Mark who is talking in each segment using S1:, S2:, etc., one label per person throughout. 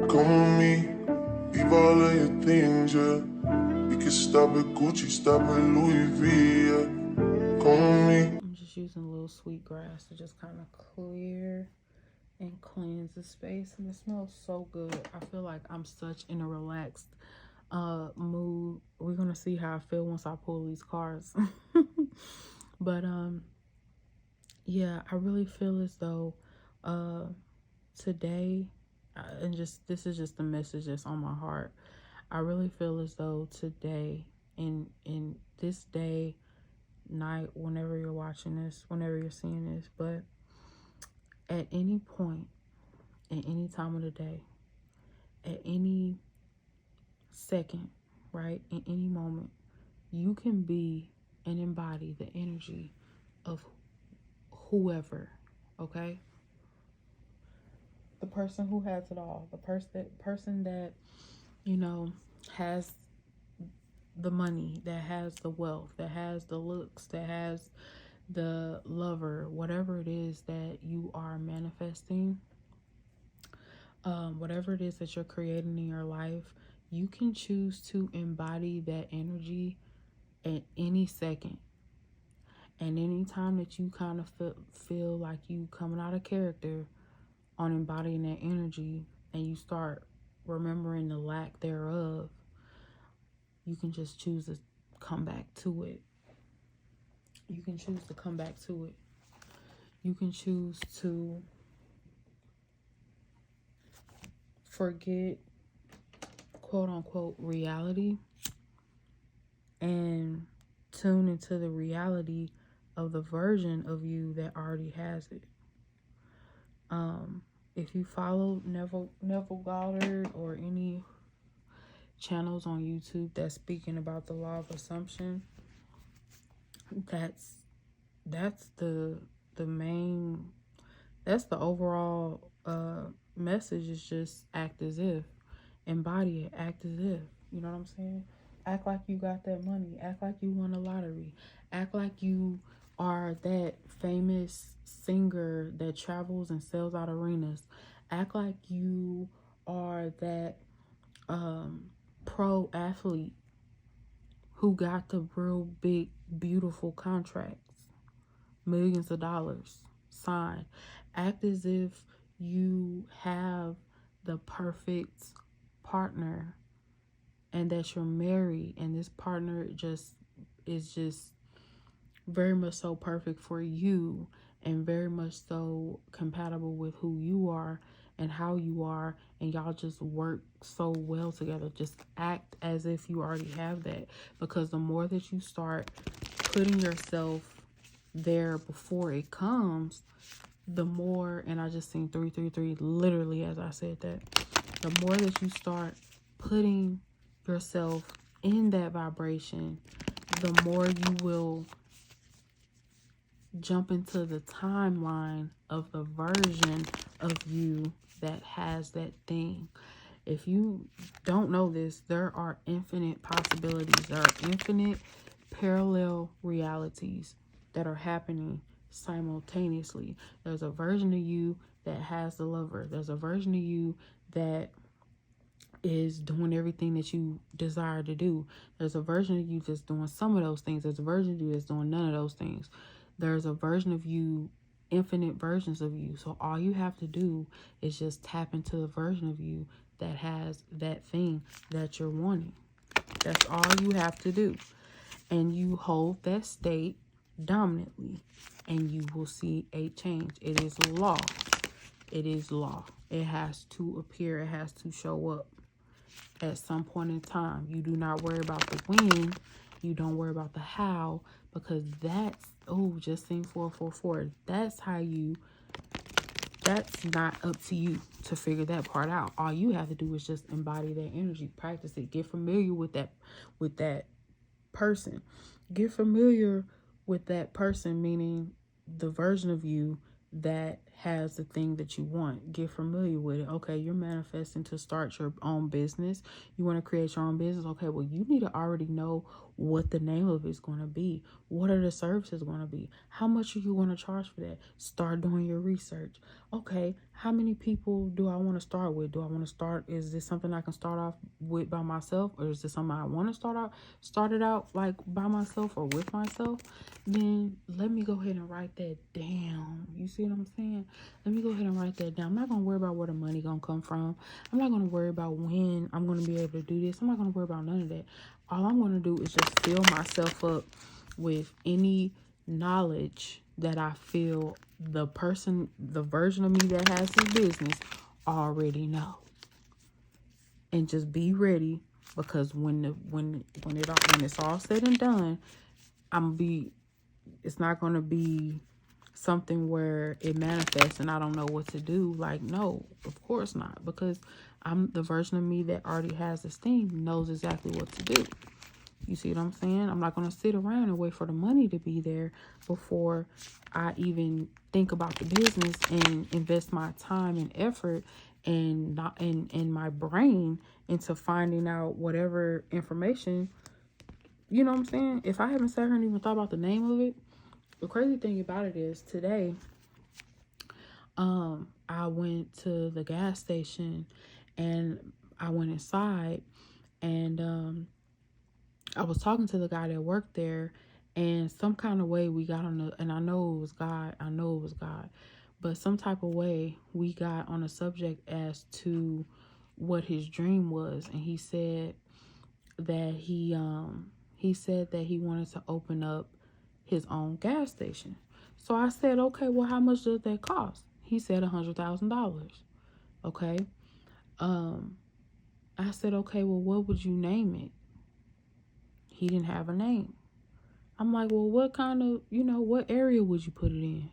S1: Come with me, leave all of your things, yeah. We can stop at Gucci, stop at Louis V, yeah. Come with me.
S2: I'm just using a little sweet grass to just kind of clear and cleanse the space, and it smells so good. I feel like I'm such in a relaxed mood. We're gonna see how I feel once I pull these cards. But yeah, I really feel as though today, and just this is just the message that's on my heart. I really feel as though today, in this day, night, whenever you're watching this, whenever you're seeing this, but at any point, at any time of the day, at any second, right, in any moment, you can be and embody the energy of whoever, okay? The person who has it all, the person that, you know, has the money, that has the wealth, that has the looks, that has the lover, whatever it is that you are manifesting, whatever it is that you're creating in your life, you can choose to embody that energy at any second. And anytime that you kind of feel like you coming out of character on embodying that energy, and you start remembering the lack thereof, you can just choose to come back to it. You can choose to come back to it. You can choose to forget, quote unquote, reality, and tune into the reality of the version of you that already has it. If you follow Neville Goddard or any channels on YouTube that's speaking about the law of assumption, that's the main, that's the overall message, is just act as if, embody it, act as if, you know what I'm saying? Act like you got that money, act like you won the lottery, act like you are that famous singer that travels and sells out arenas, act like you are that pro athlete who got the real big beautiful contracts, millions of dollars signed. Act as if you have the perfect partner and that you're married, and this partner is just very much so perfect for you, and very much so compatible with who you are and how you are, and y'all just work so well together. Just act as if you already have that, because the more that you start putting yourself there before it comes, the more, and I just seen 333 literally as I said that, the more that you start putting yourself in that vibration, the more you will jump into the timeline of the version of you that has that thing. If you don't know this, there are infinite possibilities. There are infinite parallel realities that are happening simultaneously. There's a version of you that has the lover. There's a version of you that is doing everything that you desire to do. There's a version of you that's doing some of those things. There's a version of you that's doing none of those things. There's a version of you, infinite versions of you. So all you have to do is just tap into the version of you that has that thing that you're wanting. That's all you have to do. And you hold that state dominantly, and you will see a change. It is law. It is law. It has to appear. It has to show up at some point in time. You do not worry about the when. You don't worry about the how, because that's, just seen 444. That's not up to you to figure that part out. All you have to do is just embody that energy, practice it, get familiar with that person. Get familiar with that person, meaning the version of you that has the thing that you want. Get familiar with it. Okay, you're manifesting to start your own business. You want to create your own business. Okay, well, you need to already know what the name of it's going to be. What are the services going to be? How much are you going to charge for that? Start doing your research. Okay, How many people do I want to start with? Do I want to start? Is this something I can start off with by myself, or is this something I want to start it out like by myself or with myself? Then let me go ahead and write that down. You see what I'm saying? Let me go ahead and write that down. I'm not gonna worry about where the money gonna come from. I'm not gonna worry about when I'm gonna be able to do this. I'm not gonna worry about none of that. All I'm gonna do is just fill myself up with any knowledge that I feel the version of me that has this business already know, and just be ready, because when it's all said and done, it's not gonna be something where it manifests and I don't know what to do. Like, no, of course not, because I'm the version of me that already has this thing, knows exactly what to do. You see what I'm saying? I'm not going to sit around and wait for the money to be there before I even think about the business and invest my time and effort and not in my brain into finding out whatever information. You know what I'm saying? If I haven't sat here and even thought about the name of it, the crazy thing about it is today, I went to the gas station and I went inside, and I was talking to the guy that worked there, and some kind of way we got and I know it was God, but some type of way we got on a subject as to what his dream was. And he said that he said that he wanted to open up his own gas station. So I said, okay, well, how much does that cost? He said $100,000. Okay. I said, okay, well, what would you name it? He didn't have a name. I'm like, well, what kind of, what area would you put it in?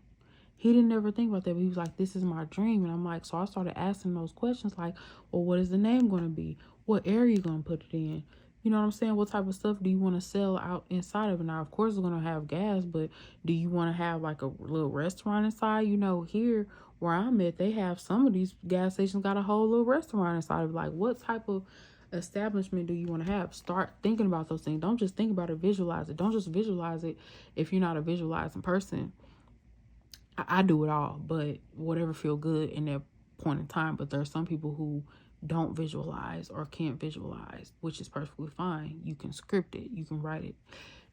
S2: He didn't ever think about that, but he was like, this is my dream. And I'm like, so I started asking those questions like, well, what is the name going to be? What area are you going to put it in? You know what I'm saying? What type of stuff do you want to sell out inside of it? Now, of course, it's going to have gas, but do you want to have like a little restaurant inside? Here where I'm at, they have some of these gas stations got a whole little restaurant inside of it. Like, what type of establishment do you want to have? Start thinking about those things. Don't just think about it, visualize it. Don't just visualize it if you're not a visualizing person. I do it all, but whatever feel good in that point in time. But there are some people who don't visualize or can't visualize, which is perfectly fine. You can script it, you can write it,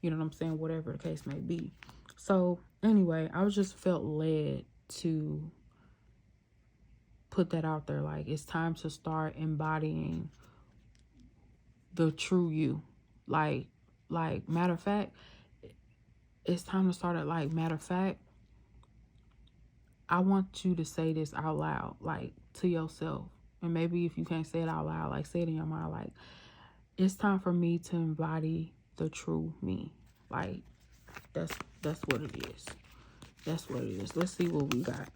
S2: you know what I'm saying, whatever the case may be. So anyway, I was just felt led to put that out there. Like, it's time to start embodying the true you. Like matter of fact, it's time to start it. Like, matter of fact, I want you to say this out loud, like to yourself. And maybe if you can't say it out loud, like say it in your mind, like, it's time for me to embody the true me. Like, that's what it is. That's what it is. Let's see what we got.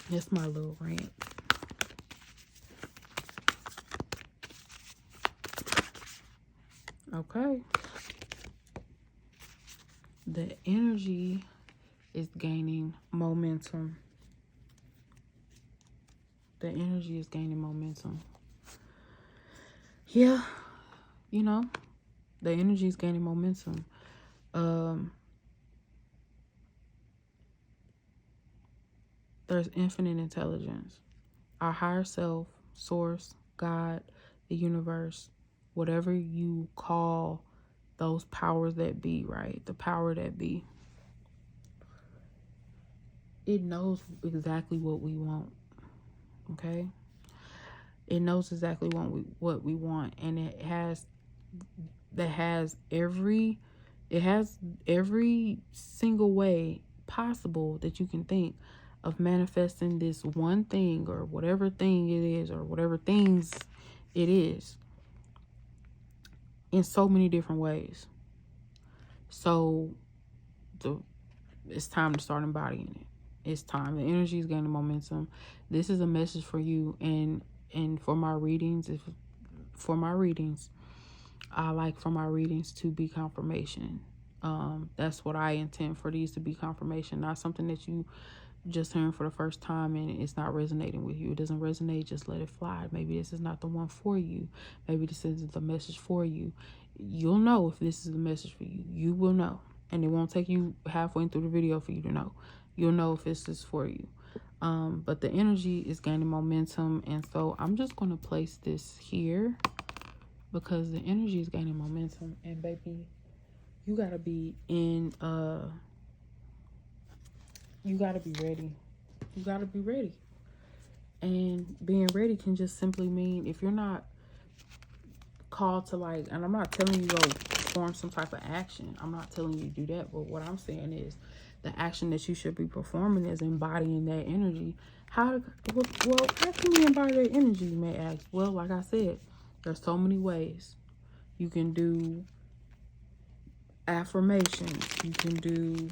S2: That's my little rant. Okay. The energy is gaining momentum. The energy is gaining momentum. Yeah, the energy is gaining momentum. There's infinite intelligence. Our higher self, source, God, the universe, whatever you call those powers that be, right? The power that be. It knows exactly what we want. Okay? It knows exactly what we want, and it has every single way possible that you can think of manifesting this one thing, or whatever thing it is, or whatever things it is, in so many different ways. So it's time to start embodying it. It's time. The energy is gaining momentum. This is a message for you, and for my readings, I like for my readings to be confirmation. That's what I intend for these to be, confirmation, not something that you just hearing for the first time and it's not resonating with you. It doesn't resonate, just let it fly. Maybe this is not the one for you. Maybe this isn't the message for you. You'll know if this is the message for you. You will know. And it won't take you halfway through the video for you to know. you'll know if this is for you. But the energy is gaining momentum, and so I'm just going to place this here because the energy is gaining momentum. And baby, you gotta be in you gotta be ready. You gotta be ready. And being ready can just simply mean, if you're not called to, like, and I'm not telling you go perform some type of action, I'm not telling you to do that, but what I'm saying is the action that you should be performing is embodying that energy. How can you embody that energy, you may ask? Well, like I said, there's so many ways. You can do affirmations, you can do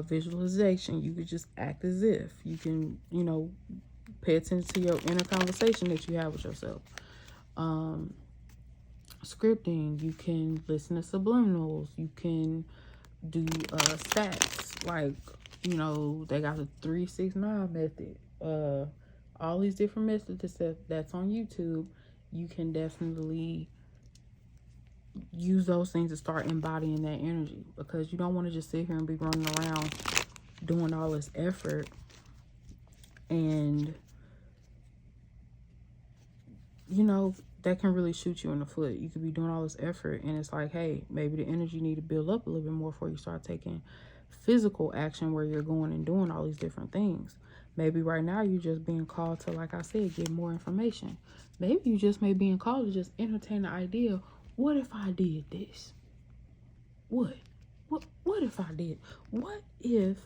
S2: visualization, you could just act as if. You can, pay attention to your inner conversation that you have with yourself. Scripting, you can listen to subliminals, you can do stats, like, they got the 3-6-9 method, all these different methods that's on YouTube. You can definitely use those things to start embodying that energy, because you don't want to just sit here and be running around doing all this effort and that can really shoot you in the foot. You could be doing all this effort and it's like, hey, maybe the energy need to build up a little bit more before you start taking physical action where you're going and doing all these different things. Maybe right now you're just being called to, like I said, get more information. Maybe you just may be called to just entertain the idea, what if I did this? What if I did? What if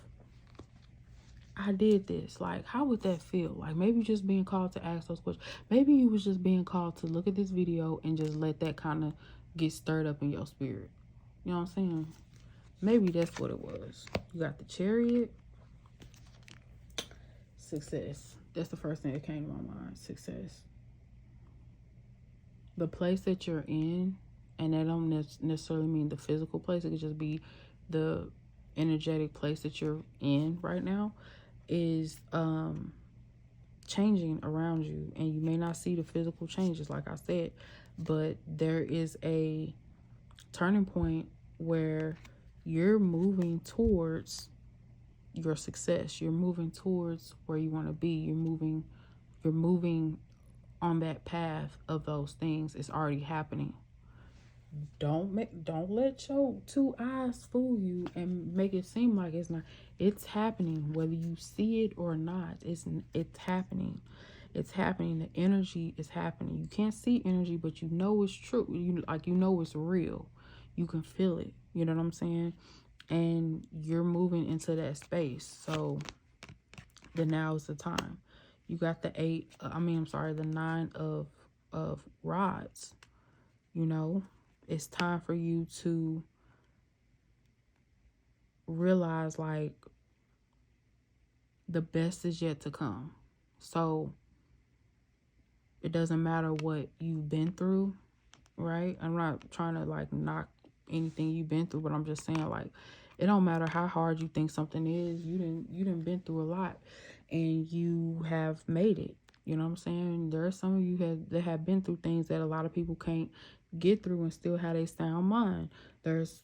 S2: I did this? Like, how would that feel? Like, maybe just being called to ask those questions. Maybe you was just being called to look at this video and just let that kind of get stirred up in your spirit. You know what I'm saying? Maybe that's what it was. You got the Chariot. Success. That's the first thing that came to my mind. Success. The place that you're in, and that don't necessarily mean the physical place. It could just be the energetic place that you're in right now, is changing around you, and you may not see the physical changes, like I said, but there is a turning point where you're moving towards your success. You're moving towards where you want to be. You're moving on that path of those things. It's already happening. Don't let your two eyes fool you and make it seem like it's not. It's happening, whether you see it or not. It's happening. It's happening. The energy is happening. You can't see energy, but you know it's true. You know it's real. You can feel it. You know what I'm saying? And you're moving into that space. So now is the time. You got the the 9 of rods. It's time for you to realize, like, the best is yet to come. So it doesn't matter what you've been through, right? I'm not trying to, like, knock anything you've been through, but I'm just saying, like, it don't matter how hard you think something is. You didn't been through a lot, and you have made it. You know what I'm saying? There are some of you that have been through things that a lot of people can't get through and still have a sound mind. There's,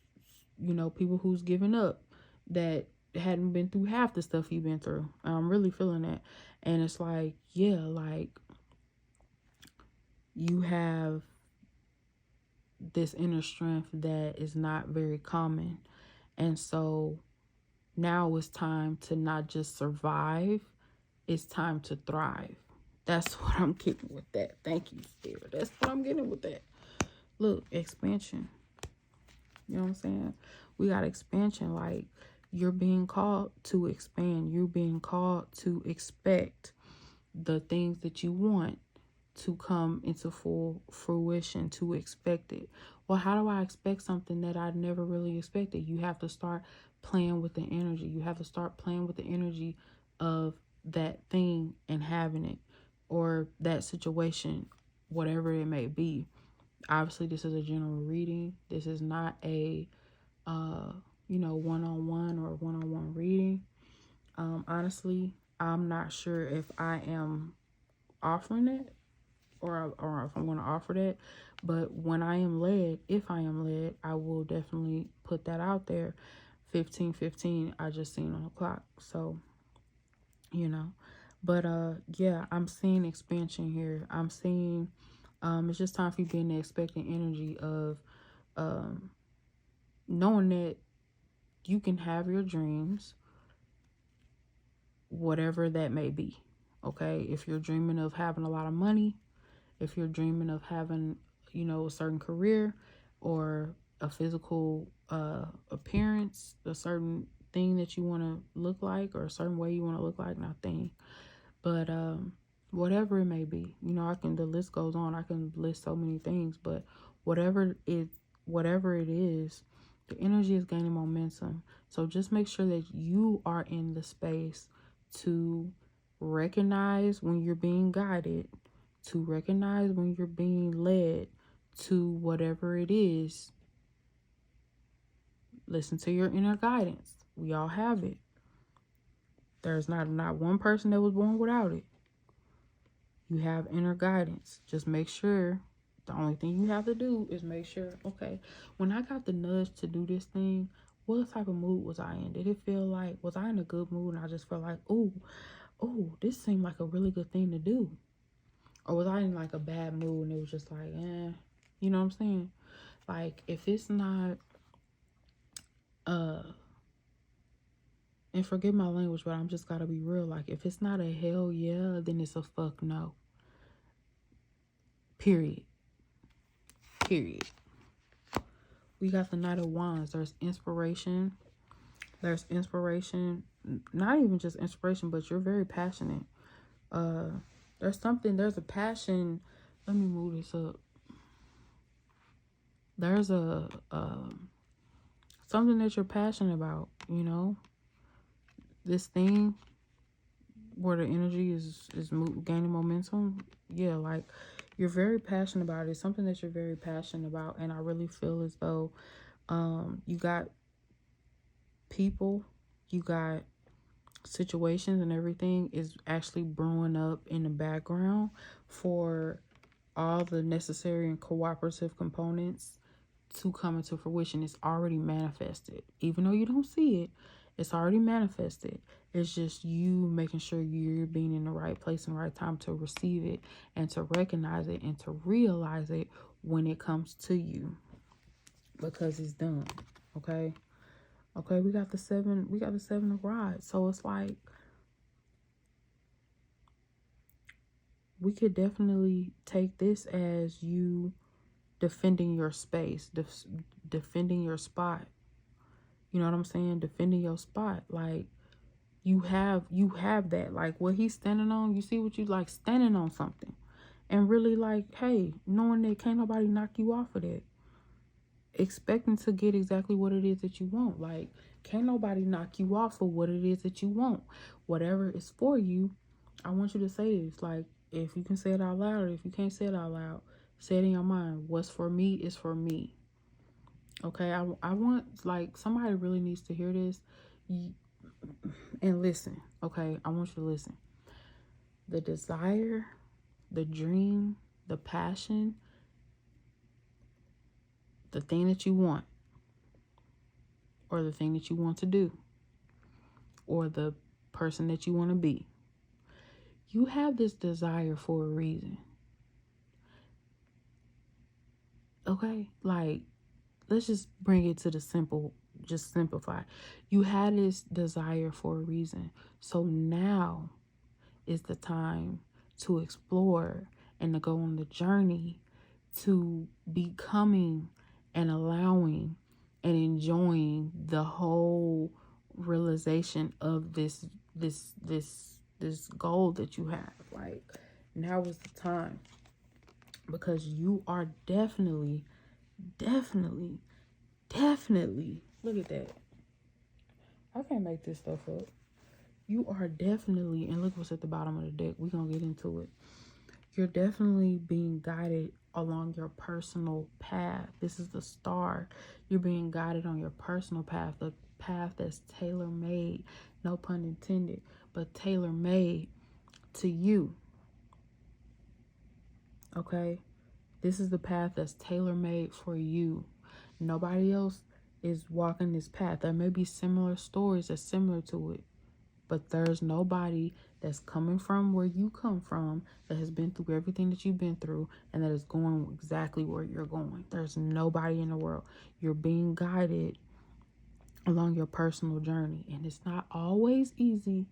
S2: people who's given up that hadn't been through half the stuff you've been through. I'm really feeling that. And it's like, yeah, like, you have this inner strength that is not very common. And so now it's time to not just survive, it's time to thrive. That's what I'm getting with that. Thank you, Spirit. That's what I'm getting with that. Look, expansion. You know what I'm saying? We got expansion. Like, you're being called to expand. You're being called to expect the things that you want to come into full fruition, to expect it. Well, how do I expect something that I never really expected? You have to start playing with the energy. You have to start playing with the energy of that thing and having it, or that situation, whatever it may be. Obviously, this is a general reading. This is not a one-on-one or one-on-one reading. Honestly, I'm not sure if I am offering it or if I'm going to offer that, but when I am led, if I am led, I will definitely put that out there. 15:15 I just seen on the clock. So, you know, but yeah, I'm seeing expansion here. I'm seeing it's just time for you being the expectant energy of knowing that you can have your dreams, whatever that may be. Okay, if you're dreaming of having a lot of money, if you're dreaming of having, you know, a certain career or a physical appearance, a certain thing that you want to look like, or a certain way you want to look like, not thing, but whatever it may be, you know, the list goes on. I can list so many things, but whatever it is, the energy is gaining momentum. So just make sure that you are in the space to recognize when you're being guided, to recognize when you're being led to whatever it is. Listen to your inner guidance. We all have it. There's not one person that was born without it. You have inner guidance. Just make sure, the only thing you have to do is make sure, okay, when I got the nudge to do this thing, what type of mood was I in? Did it feel like, was I in a good mood and I just felt like, oh, this seemed like a really good thing to do? Or was I in like a bad mood and it was just like, you know what I'm saying? Like, if it's not, and forgive my language, but I'm just gotta be real. Like, if it's not a hell yeah, then it's a fuck no. Period. We got the Knight of Wands. There's inspiration. There's inspiration. Not even just inspiration, but you're very passionate. There's a passion. Let me move this up. There's a something that you're passionate about, you know. This thing where the energy is gaining momentum. Yeah, like, you're very passionate about it. It's something that you're very passionate about, and I really feel as though you got people, you got situations, and everything is actually brewing up in the background for all the necessary and cooperative components to come into fruition. It's already manifested. Even though you don't see it, it's already manifested. It's just you making sure you're being in the right place and right time to receive it and to recognize it and to realize it when it comes to you, because it's done. Okay, we got the 7 of Rods. So it's like, we could definitely take this as you defending your space, defending your spot. You know what I'm saying? Defending your spot. Like, you have that. Like, what he's standing on, you see what you like, standing on something. And really, like, hey, knowing that can't nobody knock you off of that. Expecting to get exactly what it is that you want. Like, can't nobody knock you off of what it is that you want. Whatever is for you, I want you to say this. Like, if you can say it out loud, or if you can't say it out loud, say it in your mind. What's for me is for me. Okay, I want, like, somebody really needs to hear this and listen. Okay, I want you to listen. The desire, the dream, the passion, the thing that you want, or the thing that you want to do, or the person that you want to be. You have this desire for a reason. Okay, like, let's just bring it to the simple, just simplify. You had this desire for a reason. So now is the time to explore and to go on the journey to becoming and allowing and enjoying the whole realization of this goal that you have. Like, now is the time, because you are definitely, look at that. I can't make this stuff up. You are definitely, and look what's at the bottom of the deck. We're going to get into it. You're definitely being guided along your personal path. This is the star. You're being guided on your personal path, the path that's tailor-made, no pun intended, but tailor-made to you. Okay? This is the path that's tailor-made for you. Nobody else is walking this path. There may be similar stories that's similar to it, but there's nobody that's coming from where you come from that has been through everything that you've been through and that is going exactly where you're going. There's nobody in the world. You're being guided along your personal journey, and it's not always easy,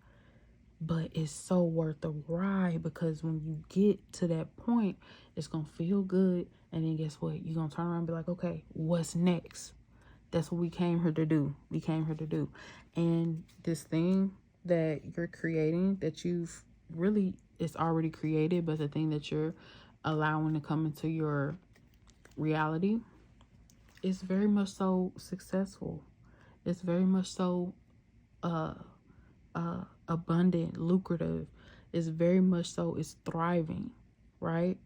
S2: but it's so worth the ride, because when you get to that point, it's gonna feel good, and then guess what? You're gonna turn around and be like, okay, what's next? That's what we came here to do. We came here to do. And this thing that you're creating, that you've really, it's already created, but the thing that you're allowing to come into your reality is very much so successful. It's very much so abundant, lucrative. It's very much so, it's thriving, right?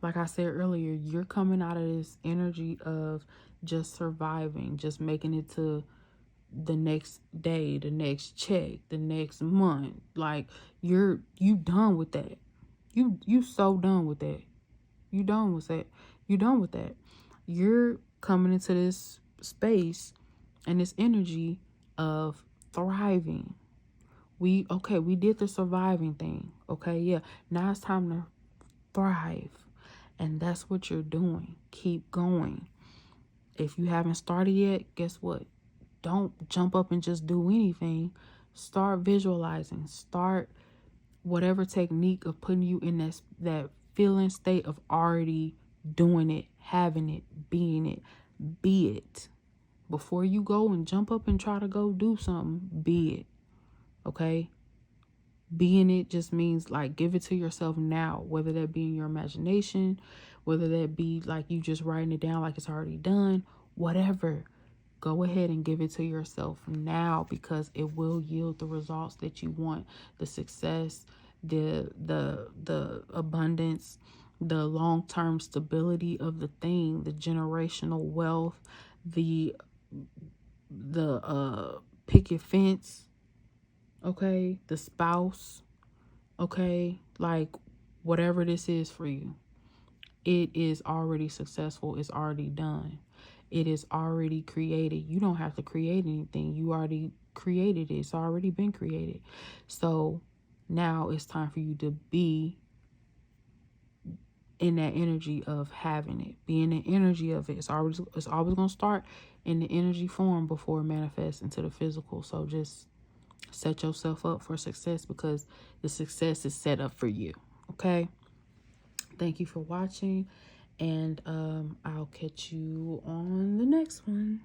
S2: Like I said earlier, you're coming out of this energy of just surviving, just making it to the next day, the next check, the next month. Like you done with that. You so done with that. You done with that. You done with that. You're coming into this space and this energy of thriving. We did the surviving thing. Okay, yeah. Now it's time to thrive. And that's what you're doing. Keep going. If you haven't started yet, guess what? Don't jump up and just do anything. Start visualizing. Start whatever technique of putting you in that feeling state of already doing it, having it, being it. Be it. Before you go and jump up and try to go do something, be it. Okay? Being it just means like give it to yourself now, whether that be in your imagination, whether that be like you just writing it down like it's already done, whatever. Go ahead and give it to yourself now, because it will yield the results that you want, the success, the abundance, the long-term stability of the thing, the generational wealth, the picket fence, okay, the spouse, okay, like whatever this is for you, it is already successful. It's already done. It is already created. You don't have to create anything. You already created it. It's already been created. So now it's time for you to be in that energy of having it. Be in the energy of it. It's always going to start in the energy form before it manifests into the physical. So just set yourself up for success, because the success is set up for you. Okay? Thank you for watching. And I'll catch you on the next one.